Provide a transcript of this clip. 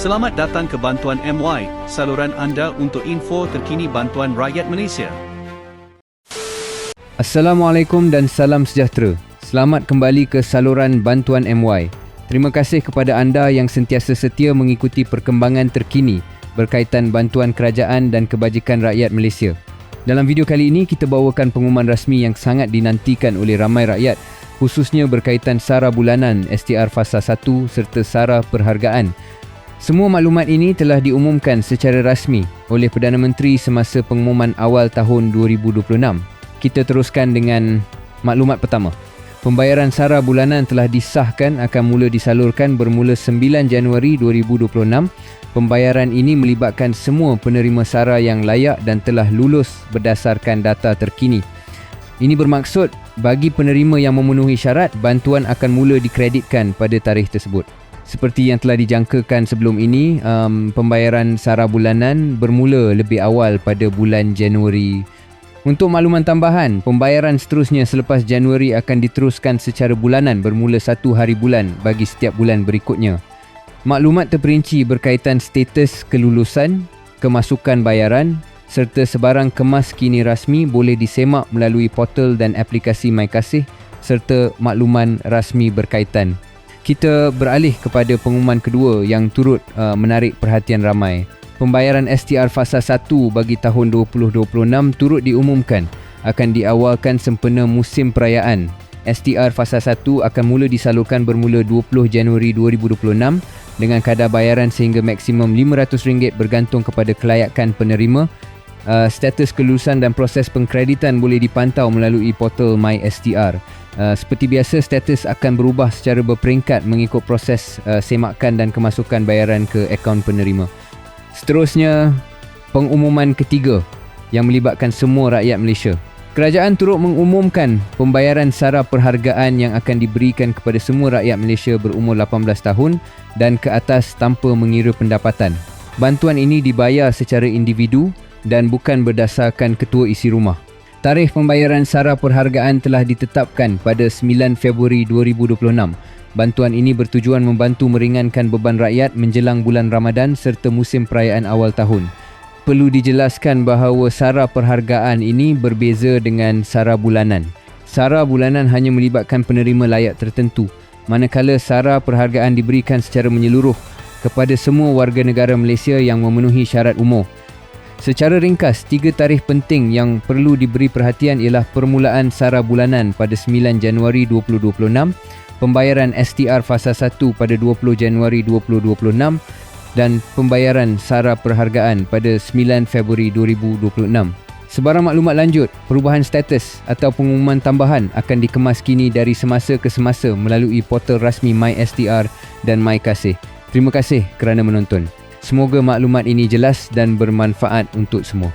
Selamat datang ke Bantuan MY, saluran anda untuk info terkini bantuan rakyat Malaysia. Assalamualaikum dan salam sejahtera. Selamat kembali ke saluran Bantuan MY. Terima kasih kepada anda yang sentiasa setia mengikuti perkembangan terkini berkaitan bantuan kerajaan dan kebajikan rakyat Malaysia. Dalam video kali ini, kita bawakan pengumuman rasmi yang sangat dinantikan oleh ramai rakyat, khususnya berkaitan SARA bulanan, STR Fasa 1 serta SARA perhargaan. Semua maklumat ini telah diumumkan secara rasmi oleh Perdana Menteri semasa pengumuman awal tahun 2026. Kita teruskan dengan maklumat pertama. Pembayaran SARA bulanan telah disahkan akan mula disalurkan bermula 9 Januari 2026. Pembayaran ini melibatkan semua penerima SARA yang layak dan telah lulus berdasarkan data terkini. Ini bermaksud bagi penerima yang memenuhi syarat, bantuan akan mula dikreditkan pada tarikh tersebut. Seperti yang telah dijangkakan sebelum ini, pembayaran SARA bulanan bermula lebih awal pada bulan Januari. Untuk makluman tambahan, pembayaran seterusnya selepas Januari akan diteruskan secara bulanan bermula 1 hari bulan bagi setiap bulan berikutnya. Maklumat terperinci berkaitan status kelulusan, kemasukan bayaran serta sebarang kemas kini rasmi boleh disemak melalui portal dan aplikasi MyKasih serta makluman rasmi berkaitan. Kita beralih kepada pengumuman kedua yang turut menarik perhatian ramai. Pembayaran STR Fasa 1 bagi tahun 2026 turut diumumkan akan diawalkan sempena musim perayaan. STR Fasa 1 akan mula disalurkan bermula 20 Januari 2026 dengan kadar bayaran sehingga maksimum RM500 bergantung kepada kelayakan penerima. Status kelulusan dan proses pengkreditan boleh dipantau melalui portal MySTR. Seperti biasa, status akan berubah secara berperingkat mengikut proses semakan dan kemasukan bayaran ke akaun penerima. Seterusnya, pengumuman ketiga yang melibatkan semua rakyat Malaysia. Kerajaan turut mengumumkan pembayaran SARA perhargaan yang akan diberikan kepada semua rakyat Malaysia berumur 18 tahun dan ke atas tanpa mengira pendapatan. Bantuan ini dibayar secara individu dan bukan berdasarkan ketua isi rumah. Tarikh pembayaran SARA perhargaan telah ditetapkan pada 9 Februari 2026. Bantuan ini bertujuan membantu meringankan beban rakyat menjelang bulan Ramadan serta musim perayaan awal tahun. Perlu dijelaskan bahawa SARA perhargaan ini berbeza dengan SARA bulanan. SARA bulanan hanya melibatkan penerima layak tertentu, manakala SARA perhargaan diberikan secara menyeluruh kepada semua warga negara Malaysia yang memenuhi syarat umur. Secara ringkas, 3 tarikh penting yang perlu diberi perhatian ialah permulaan SARA bulanan pada 9 Januari 2026, pembayaran STR Fasa 1 pada 20 Januari 2026 dan pembayaran SARA perhargaan pada 9 Februari 2026. Sebarang maklumat lanjut, perubahan status atau pengumuman tambahan akan dikemas kini dari semasa ke semasa melalui portal rasmi MySTR dan MyKasih. Terima kasih kerana menonton. Semoga maklumat ini jelas dan bermanfaat untuk semua.